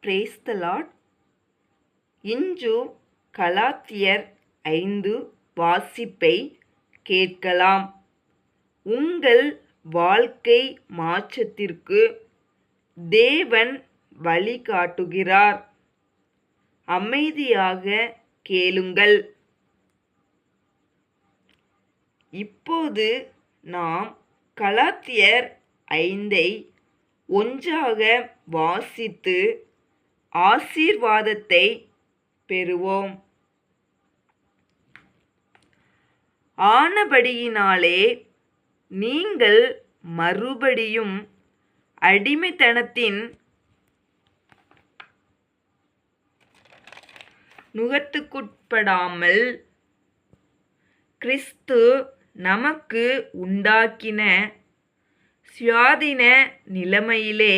Brace த Lord. இன்று கலாத்தியர் 5 வாசிப்பை கேட்கலாம். உங்கள் வாழ்க்கை மாற்றத்திற்கு தேவன் வழிகாட்டுகிறார். அமைதியாக கேளுங்கள். இப்போது நாம் கலாத்தியர் 5 ஒன்றாக வாசித்து ஆசீர்வாதத்தை பெறுவோம். ஆனபடியினாலே நீங்கள் மறுபடியும் அடிமைத்தனத்தின் நுகத்துக்குட்படாமல் கிறிஸ்து நமக்கு உண்டாக்கின சுயாதீன நிலைமையிலே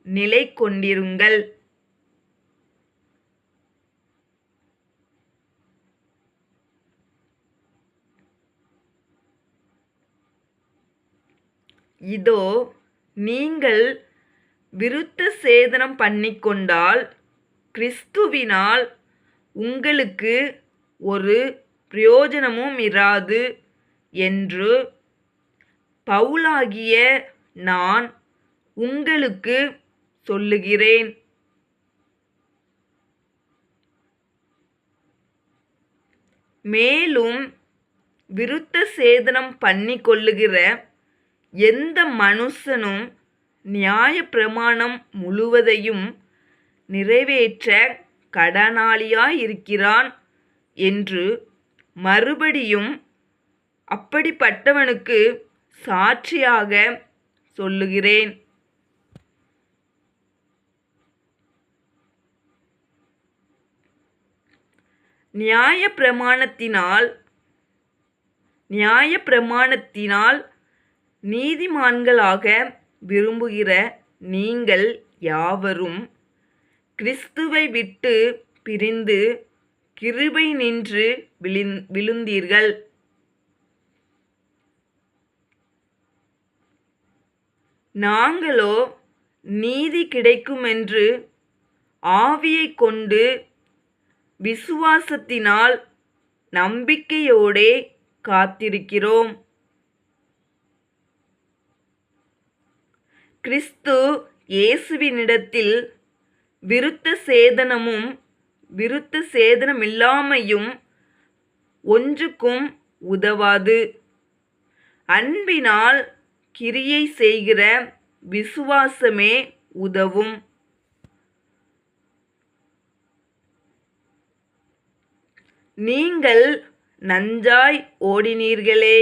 நிலை கொண்டிருங்கள். இதோ நீங்கள் விருத்த சேதனம் பண்ணிக்கொண்டால் கிறிஸ்துவினால் உங்களுக்கு ஒரு பிரயோஜனமும் இராது என்று பவுலாகிய நான் உங்களுக்கு சொல்லுகிறேன். மேலும் விருத்த சேதனம் பண்ணிக்கொள்ளுகிற எந்த மனுஷனும் நியாயப்பிரமாணம் முழுவதையும் நிறைவேற்ற கடனாளியாயிருக்கிறான் என்று மறுபடியும் அப்படிப்பட்டவனுக்கு சாட்சியாக சொல்லுகிறேன். நியாயப்பிரமாணத்தினால் நீதிமான்களாக விரும்புகிற நீங்கள் யாவரும் கிறிஸ்துவை விட்டு பிரிந்து கிருபை நின்று விழுந்தீர்கள். நாங்களோ நீதி கிடைக்குமென்று ஆவியை கொண்டு விசுவாசத்தினால் நம்பிக்கையோடே காத்திருக்கிறோம். கிறிஸ்து இயேசுவினிடத்தில் விருத்த சேதனமும் விருத்த சேதனமில்லாமையும் ஒன்றுக்கும் உதவாது. அன்பினால் கிரியை செய்கிற விசுவாசமே உதவும். நீங்கள் நன்றாய் ஓடினீர்களே.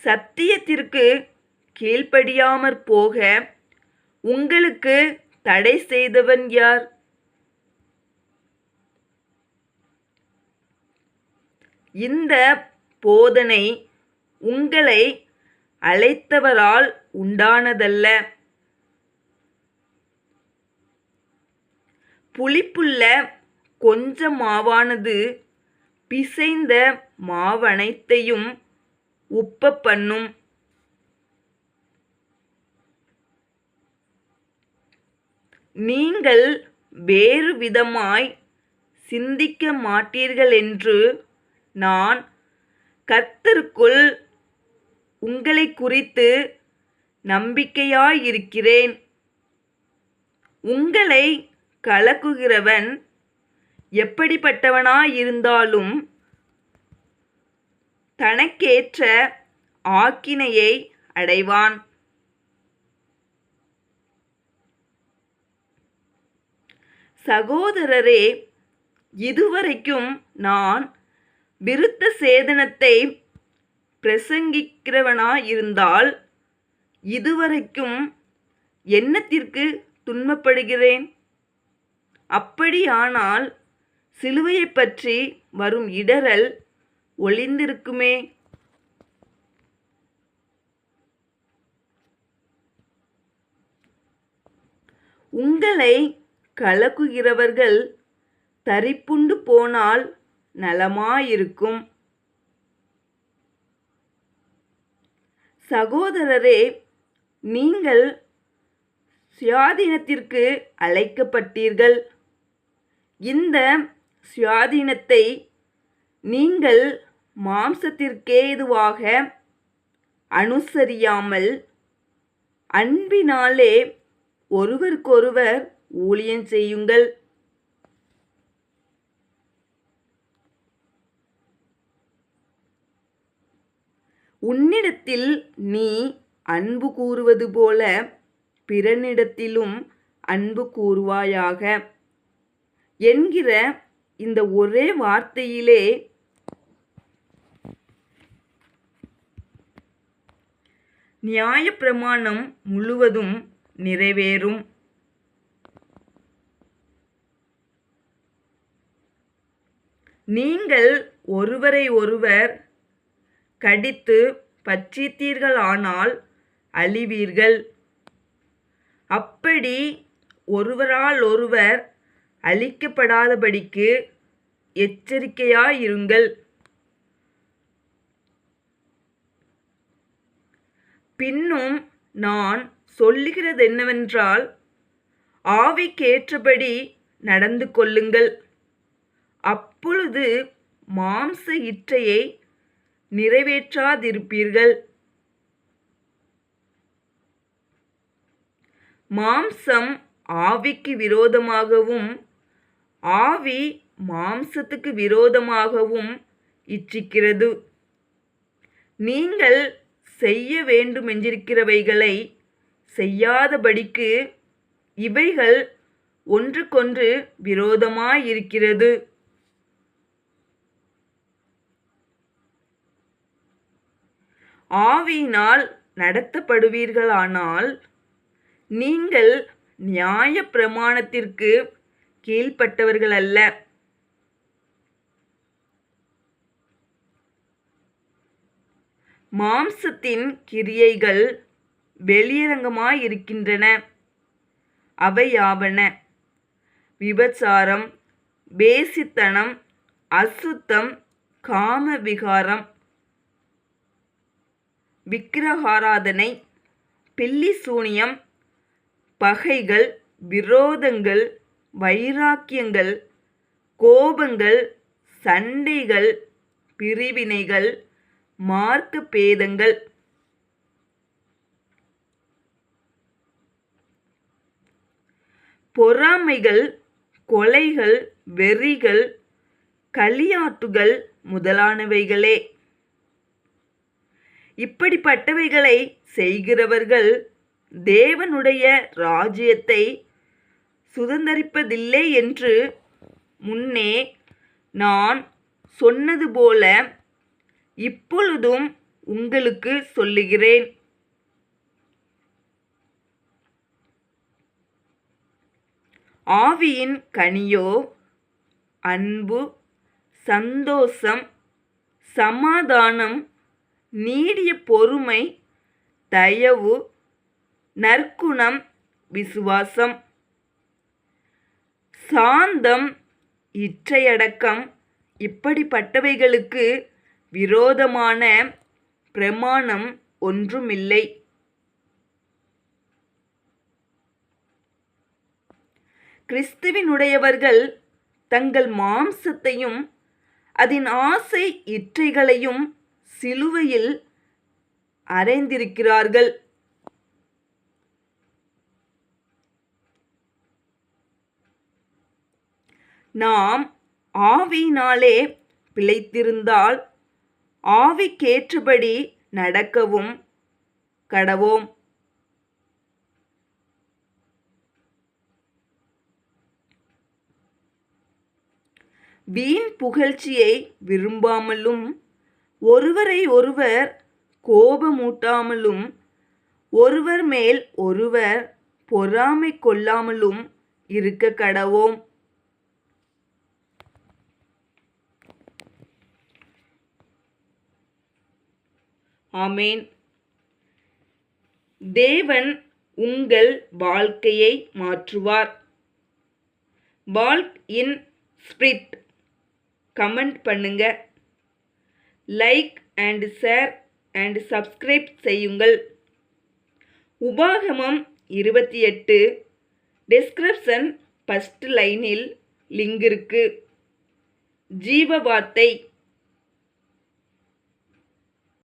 சத்தியத்திற்கு கீழ்ப்படியாமற் போக உங்களுக்கு தடை செய்தவன் யார்? இந்த போதனை உங்களை அழைத்தவரால் உண்டானதல்ல. புளிப்புள்ள கொஞ்ச மாவானது பிசைந்த மாவனைத்தையும் உப்ப பண்ணும். நீங்கள் வேறு விதமாய் சிந்திக்க மாட்டீர்களென்று நான் கர்த்தருக்குள் உங்களை குறித்து நம்பிக்கையாயிருக்கிறேன். உங்களை கலக்குகிறவன் எப்படிப்பட்டவனாயிருந்தாலும் தனக்கேற்ற ஆக்கினையை அடைவான். சகோதரரே, இதுவரைக்கும் நான் விருத்த சேதனத்தை பிரசங்கிக்கிறவனாயிருந்தால் இதுவரைக்கும் என்னத்திற்கு துன்பப்படுகிறேன்? அப்படியானால் சிலுவையைப் பற்றி வரும் இடறல் ஒளிந்திருக்குமே. உங்களை கலக்குகிறவர்கள் தரிப்புண்டு போனால் நலமாயிருக்கும். சகோதரரே, நீங்கள் சுயாதீனத்திற்கு அழைக்கப்பட்டீர்கள். இந்த சுயாதீனத்தை நீங்கள் மாம்சத்திற்கேதுவாக அனுசரியாமல் அன்பினாலே ஒருவருக்கொருவர் ஊழியம் செய்யுங்கள். உன்னிடத்தில் நீ அன்பு கூறுவது போல பிறனிடத்திலும் அன்பு கூறுவாயாக என்கிற இந்த ஒரே வார்த்தையிலே நியாயப்பிரமாணம் முழுவதும் நிறைவேறும். நீங்கள் ஒருவரை ஒருவர் கடித்து பட்சித்தீர்களானால் அழிவீர்கள். அப்படி ஒருவரால் ஒருவர் அழிக்கப்படாதபடிக்கு எச்சரிக்கையாயிருங்கள். பின்னும் நான் சொல்லுகிறதென்னவென்றால், ஆவிக்கேற்றபடி நடந்து கொள்ளுங்கள். அப்பொழுது மாம்ச இச்சையை நிறைவேற்றாதிருப்பீர்கள். மாம்சம் ஆவிக்கு விரோதமாகவும் ஆவி மாம்சத்துக்கு விரோதமாகவும் இச்சிக்கிறது. நீங்கள் செய்ய வேண்டுமென்றிருக்கிறவைகளை செய்யாதபடிக்கு இவைகள் ஒன்றுக்கொன்று விரோதமாயிருக்கிறது. ஆவியினால் நடத்தப்படுவீர்களானால் நீங்கள் நியாயப்பிரமாணத்திற்கு கீழ்ப்பட்டவர்களல்ல. மாம்சத்தின் கிரியைகள் வெளியரங்கமாயிருக்கின்றன. அவையாவன: விபசாரம், வேசித்தனம், அசுத்தம், காமவிகாரம், விக்கிரகாராதனை, பில்லிசூனியம், பகைகள், விரோதங்கள், வைராக்கியங்கள், கோபங்கள், சண்டைகள், பிரிவினைகள், மார்க்க பேதங்கள், பொறாமைகள், கொலைகள், வெறிகள், களியாட்டுகள் முதலானவைகளே. இப்படிப்பட்டவைகளை செய்கிறவர்கள் தேவனுடைய ராஜ்யத்தை சுதந்தரிப்பதில்லை என்று முன்னே நான் சொன்னது போல இப்பொழுதும் உங்களுக்கு சொல்லுகிறேன். ஆவியின் கனியோ அன்பு, சந்தோஷம், சமாதானம், நீடிய பொறுமை, தயவு, நற்குணம், விசுவாசம், சாந்தம், இச்சையடக்கம். இப்படிப்பட்டவைகளுக்கு விரோதமான பிரமாணம் ஒன்றுமில்லை. கிறிஸ்துவினுடையவர்கள் தங்கள் மாம்சத்தையும் அதன் ஆசை இச்சைகளையும் சிலுவையில் அறைந்திருக்கிறார்கள். நாம் ஆவியினாலே பிழைத்திருந்தால் ஆவிக்கேற்றபடி நடக்கவும் கடவோம். வீண் புகழ்ச்சியை விரும்பாமலும் ஒருவரை ஒருவர் கோபமூட்டாமலும் ஒருவர் மேல் ஒருவர் பொறாமை கொள்ளாமலும் இருக்க கடவோம். ஆமென். தேவன் உங்கள் வாழ்க்கையை மாற்றுவார். Walk in spirit. கமெண்ட் பண்ணுங்க, like and share and subscribe செய்யுங்கள். உபாகமம் 28 டிஸ்கிரிப்ஷன் ஃபர்ஸ்ட் லைனில் லிங்க் இருக்கு. ஜீவ வார்த்தை